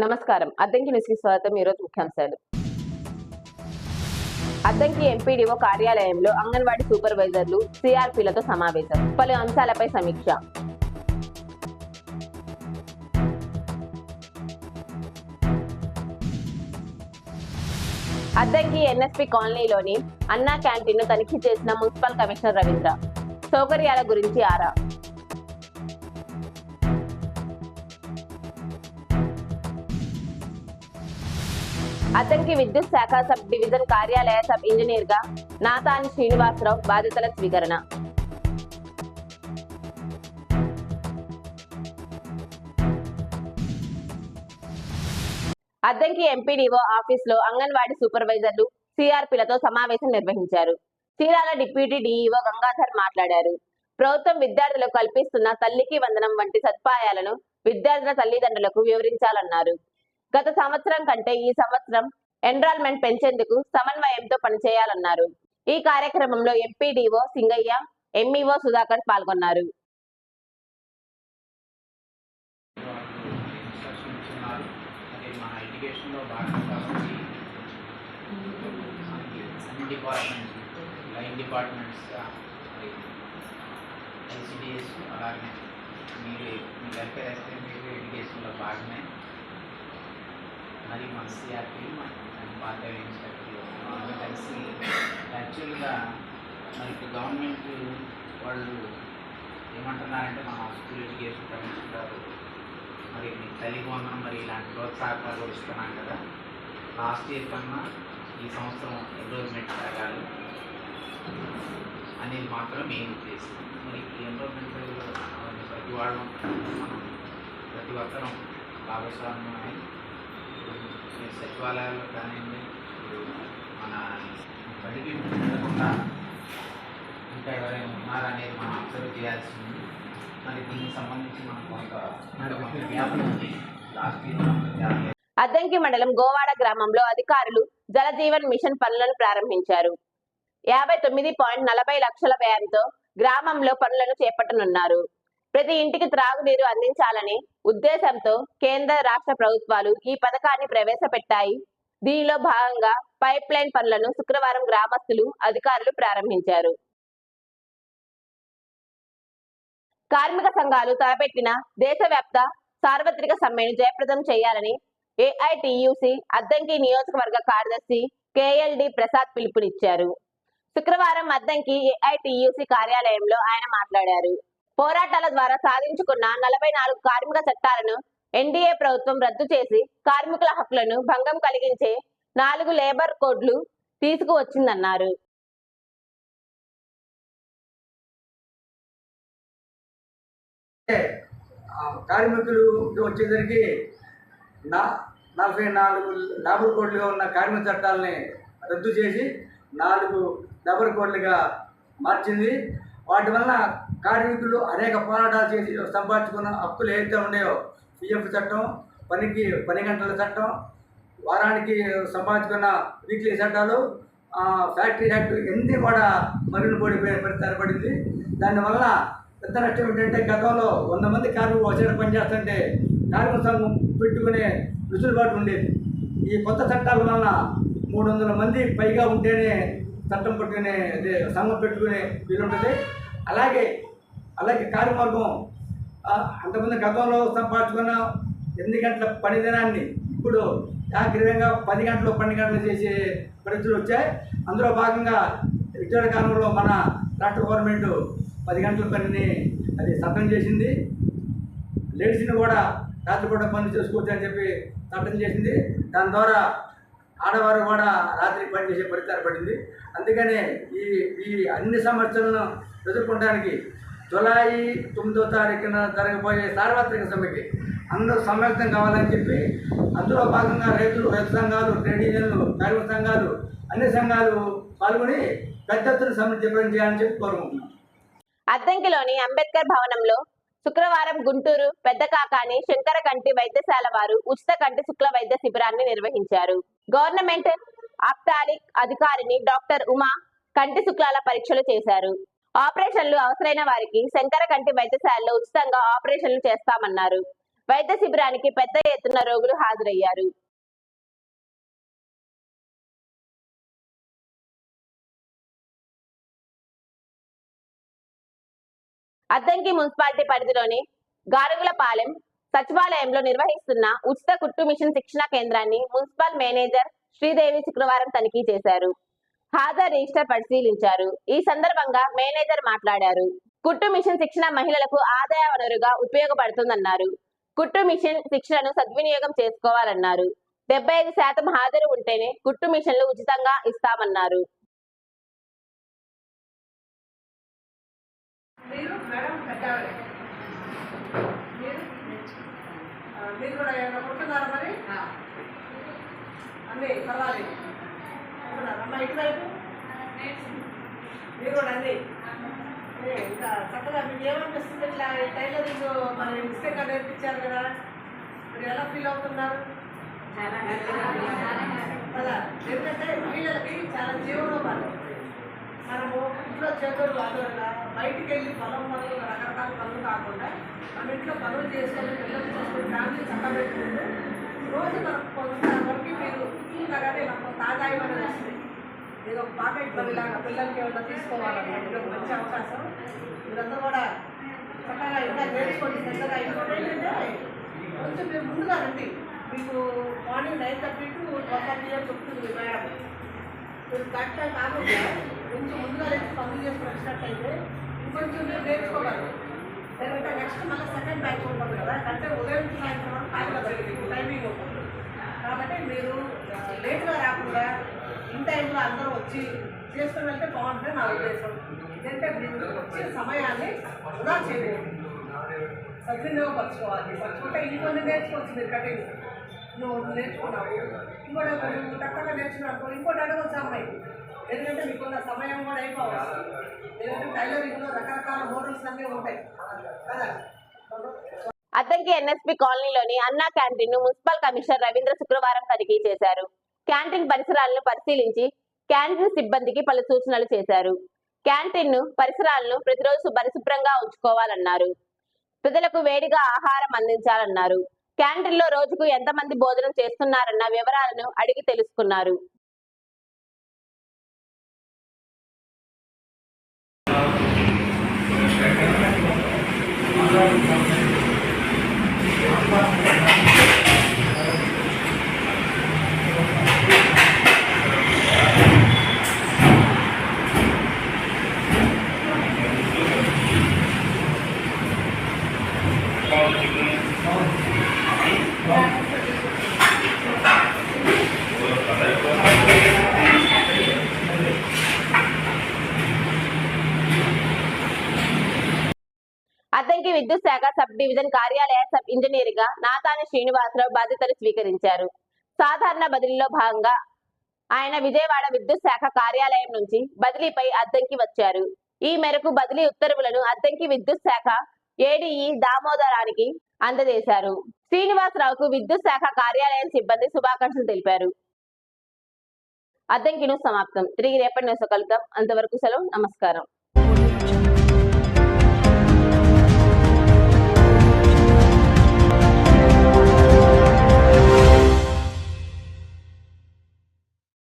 నమస్కారం. అద్దంకి న్యూస్‌కి స్వాగతం. ఈరోజు ముఖ్యాంశాలు. అద్దంకి ఎంపీడీఓ కార్యాలయంలో అంగన్వాడీ సూపర్వైజర్లు, సిఆర్పీలతో సమావేశం. పలు అంశాలపై సమీక్ష. అద్దంకి ఎన్ఎస్పీ కాలనీలోని అన్నా క్యాంటీన్ను తనిఖీ చేసిన మున్సిపల్ కమిషనర్ రవీంద్ర. సౌకర్యాల గురించి ఆరా. అద్దంకి విద్యుత్ శాఖ సబ్ డివిజన్ కార్యాలయ సబ్ ఇంజనీర్ గా నాతాని శ్రీనివాసరావు బాధ్యతల స్వీకరణ. అద్దంకి ఎంపీడీఓ ఆఫీస్ లో అంగన్వాడీ సూపర్వైజర్లు, సిఆర్పీలతో సమావేశం నిర్వహించారు. చీరాల డిప్యూటీ డీఈఓ గంగాధర్ మాట్లాడారు. ప్రభుత్వం విద్యార్థులకు కల్పిస్తున్న తల్లికి వందనం వంటి సదుపాయాలను విద్యార్థుల తల్లిదండ్రులకు వివరించాలన్నారు. గత సంవత్సరం కంటే ఈ సంవత్సరం ఎన్రాల్మెంట్ పెంచేందుకు సమన్వయంతో పనిచేయాలన్నారు. ఈ కార్యక్రమంలో ఎంపీడీఓ సింగయ్య, ఎంఈఓ సుధాకర్ పాల్గొన్నారు. మరి మన సిఆర్పీ పాత ఇన్స్పెక్టర్లు అందరూ కలిసి యాక్చువల్గా మనకి గవర్నమెంట్ వాళ్ళు ఏమంటున్నారంటే మన స్కూల్ ఎడ్యుకేషన్ కమిషన్ గారు మరి తల్లికి వందనం మరి ఇలాంటి ప్రోత్సాహకాలు ఇస్తున్నాం కదా, లాస్ట్ ఇయర్ కన్నా ఈ సంవత్సరం ఎన్రోల్మెంట్ పెరగాలి అనేది మాత్రం మెయిన్ ఉద్దేశం. మరి ఈ ఎన్రోల్మెంట్ ప్రతి వాళ్ళు మనం ప్రతి ఒక్కరం భాగస్వామ్యమై సచివాలయాల్లో కానివ్వండి, మన బడికి ఉండకుండా ఇంకా ఎవరైనా ఉన్నారనేది మనం అబ్జర్వ్ చేయాల్సి ఉంది. మరి దీనికి సంబంధించి మనం కొంత జ్ఞాపకం ఉంది. లాస్ట్ ఇయర్ అద్దంకి మండలం గోవాడ గ్రామంలో అధికారులు జలజీవన్ మిషన్ పనులను ప్రారంభించారు. 59.40 లక్షల వ్యయంతో గ్రామంలో పనులను చేపట్టనున్నారు. ప్రతి ఇంటికి త్రాగునీరు అందించాలని ఉద్దేశంతో కేంద్ర రాష్ట్ర ప్రభుత్వాలు ఈ పథకాన్ని ప్రవేశపెట్టాయి. దీనిలో భాగంగా పైప్ లైన్ పనులను శుక్రవారం గ్రామస్తులు, అధికారులు ప్రారంభించారు. కార్మిక సంఘాలు తలపెట్టిన దేశవ్యాప్త సార్వత్రిక సమ్మెను జయప్రదం చేయాలని ఏఐటియుసి అద్దంకి నియోజకవర్గ కార్యదర్శి కేఎల్డి ప్రసాద్ పిలుపునిచ్చారు. శుక్రవారం అద్దంకి ఏఐటియుసి కార్యాలయంలో ఆయన మాట్లాడారు. పోరాటాల ద్వారా సాధించుకున్న 44 కార్మిక చట్టాలను ఎన్డీఏ ప్రభుత్వం రద్దు చేసి కార్మికుల హక్కులను భంగం కలిగించే 4 లేబర్ కోడ్లు తీసుకువచ్చిందన్నారు. కార్మికులు వచ్చేసరికి 44 లేబర్ కోడ్లుగా ఉన్న కార్మిక చట్టాలని రద్దు చేసి 4 లేబర్ కోడ్లుగా మార్చింది. వాటి వలన కార్మికులు అనేక పోరాటాలు చేసి సంపాదించుకున్న హక్కులు ఏదైతే ఉన్నాయో, పిఎఫ్ చట్టం, పని గంటల చట్టం, వారానికి సంపాదించుకున్న వీక్లీ చట్టాలు, ఫ్యాక్టరీ యాక్ట్ ఇవన్నీ కూడా మరుగున పడిపోయే పరిస్థితి ఏర్పడింది. దానివల్ల పెద్ద నష్టం ఏంటంటే, గతంలో 100 మంది కార్మికులు వచ్చే పనిచేస్తుంటే కార్మిక సంఘం పెట్టుకునే వెసులుబాటు ఉండేది. ఈ కొత్త చట్టాల వలన 300 మంది పైగా ఉంటేనే చట్టం పెట్టుకునే సంఘం పెట్టుకునే వీలుంటుంది. అలాగే కార్యవర్గం అంతకుముందు గతంలో సంపాదించుకున్న 8 గంటల పని దినాన్ని ఇప్పుడు ఏకగ్రీవంగా 10 గంటలు 12 గంటలు చేసే పరిస్థితులు వచ్చాయి. అందులో భాగంగా విజయవాడ కాలంలో మన రాష్ట్ర గవర్నమెంట్ 10 గంటల పనిని అది చట్టం చేసింది. లేడీస్ని కూడా రాత్రిపూట పనులు చేసుకోవచ్చు అని చెప్పి చట్టం చేసింది. దాని ద్వారా ఆడవారు కూడా రాత్రి పని చేసే పరిస్థితి ఏర్పడింది. అందుకనే ఈ అన్ని సమస్యలను ఎదుర్కొనడానికి జూలై 9వ తారీఖున జరగబోయే సార్వత్రిక సమ్మెకి అందరూ సమ్మిళితం కావాలని చెప్పి, అందులో భాగంగా రైతు సంఘాలు, ట్రేడ్ యూనియన్లు, కార్మిక సంఘాలు, అన్ని సంఘాలు పాల్గొని పెద్ద ఎత్తున సమ్మె జయప్రదం చేయాలని చెప్పి కోరుకుంటున్నాం. అద్దంకిలోని అంబేద్కర్ భవనంలో శుక్రవారం గుంటూరు పెద్ద కాకాని శంకర కంటి వైద్యశాల వారు ఉచిత కంటి శుక్ల వైద్య శిబిరాన్ని నిర్వహించారు. గవర్నమెంట్ ఆప్థాలిక్ అధికారిని డాక్టర్ ఉమా కంటి శుక్లాల పరీక్షలు చేశారు. ఆపరేషన్లు అవసరమైన వారికి శంకర కంటి వైద్యశాలలో ఉచితంగా ఆపరేషన్లు చేస్తామన్నారు. వైద్య శిబిరానికి పెద్ద ఎత్తున రోగులు హాజరయ్యారు. అద్దంకి మున్సిపాలిటీ పరిధిలోని గారుగులపాలెం సచివాలయంలో నిర్వహిస్తున్న ఉచిత కుట్టు మిషన్ శిక్షణ కేంద్రాన్ని మున్సిపల్ మేనేజర్ శ్రీదేవి శుక్రవారం తనిఖీ చేశారు. హాజరు రిజిస్టర్ పరిశీలించారు. ఈ సందర్భంగా మేనేజర్ మాట్లాడారు. కుట్టు మిషన్ శిక్షణ మహిళలకు ఆదాయ వనరుగా ఉపయోగపడుతుందన్నారు. కుట్టు మిషన్ శిక్షణను సద్వినియోగం చేసుకోవాలన్నారు. 75% హాజరు ఉంటేనే కుట్టు మిషన్లు ఉచితంగా ఇస్తామన్నారు. మీరు కూడా ఏమైనా కొడుతున్నారా మరి అన్నీ పర్వాలి అమ్మ ఇటువైపు మీరు కూడా అన్నీ ఇంకా చక్కగా మీకు ఏమనిపిస్తుంది ఇట్లా టైలరింగ్ మరి మిస్టేక్గా నేర్పించారు కదా మీరు ఎలా ఫీల్ అవుతున్నారు కదా ఎందుకంటే మహిళలకి చాలా జీవనోపాధి మనము ఇంట్లో చేతులు అదోగా బయటికి వెళ్ళి పొలం పనులు రకరకాల పనులు కాకుండా మన ఇంట్లో పనులు చేసుకొని పిల్లలు చేసుకొని ఫ్యామిలీ చక్కబెట్టుకుంటూ రోజు మనకు కొంత వరకు మీరు ఇంతగానే మనకు ఆదాయం అనేది వస్తుంది. ఇది ఒక పాకెట్ పనిలాగా పిల్లలకి ఏమైనా తీసుకోవాలన్నా ఇది ఒక మంచి అవకాశం. మీరందరూ కూడా చక్కగా ఇంకా నేర్చుకోండి. పెద్దగా ఇంకోటి ఏంటంటే కొంచెం మీరు ముందుగా రండి. మీకు మార్నింగ్ 9:30 to 12:30 చెప్తుంది మేడం. మీరు కరెక్ట్ టైం కాకుండా కొంచెం ముందుగా లేచి పనులు చేసుకుని వచ్చినట్టయితే ఇంకొంచెం మీరు నేర్చుకోగలరు. ఎందుకంటే నెక్స్ట్ మళ్ళీ సెకండ్ బ్యాచ్ ఉంటుంది కదా, అంటే ఉదయం నుంచి సాయంత్రం వరకు కాదు టైమింగ్ ఉంటుంది. కాబట్టి మీరు లేట్గా రాకుండా ఇన్ టైంలో అందరూ వచ్చి చేసుకుని వెళ్తే బాగుంటుంది నా ఉద్దేశం. ఎందుకంటే మీరు వచ్చే సమయాన్ని వృధా చేయకూడదు, సద్వినియోగపరచుకోవాలి. పరచుకుంటే ఇంకొన్ని నేర్చుకోవచ్చు. మీరు కటింగ్ నువ్వు నేర్చుకున్నావు, ఇంకోటి నువ్వు చక్కగా నేర్చుకున్నావు, ఇంకోటి అడగవచ్చు అమ్మాయి. ఎందుకంటే మీకున్న సమయం కూడా అయిపోవచ్చు. ఎందుకంటే టైలరింగ్లో రకరకాల మోడల్స్ అన్నీ ఉంటాయి కదా. అద్దంకి ఎన్ఎస్పి కాలనీలోని అన్నా క్యాంటీన్ ను మున్సిపల్ కమిషనర్ రవీంద్ర శుక్రవారం తనిఖీ చేశారు. క్యాంటీన్ పరిసరాలను పరిశీలించి క్యాంటీన్ సిబ్బందికి పలు సూచనలు చేశారు. క్యాంటీన్ పరిసరాలను ప్రతిరోజు పరిశుభ్రంగా ఉంచుకోవాలన్నారు. ప్రజలకు వేడిగా ఆహారం అందించాలన్నారు. క్యాంటీన్ లో రోజుకు ఎంతమంది భోజనం చేస్తున్నారన్న వివరాలను అడిగి తెలుసుకున్నారు. అద్దంకి విద్యుత్ శాఖ సబ్ డివిజన్ కార్యాలయ సబ్ ఇంజనీర్ గా నాతాని శ్రీనివాసరావు బాధ్యతలు స్వీకరించారు. సాధారణ బదిలీలో భాగంగా ఆయన విజయవాడ విద్యుత్ శాఖ కార్యాలయం నుంచి బదిలీపై అద్దంకి వచ్చారు. ఈ మేరకు బదిలీ ఉత్తర్వులను అద్దంకి విద్యుత్ శాఖ ఏడీఈ దామోదరానికి అందజేశారు. శ్రీనివాసరావుకు విద్యుత్ శాఖ కార్యాలయం సిబ్బంది శుభాకాంక్షలు తెలిపారు. అద్దంకి న్యూస్ సమాప్తం. తిరిగి రేపటి న్యూస్ కలుద్దాం. అంతవరకు సెలవు. నమస్కారం.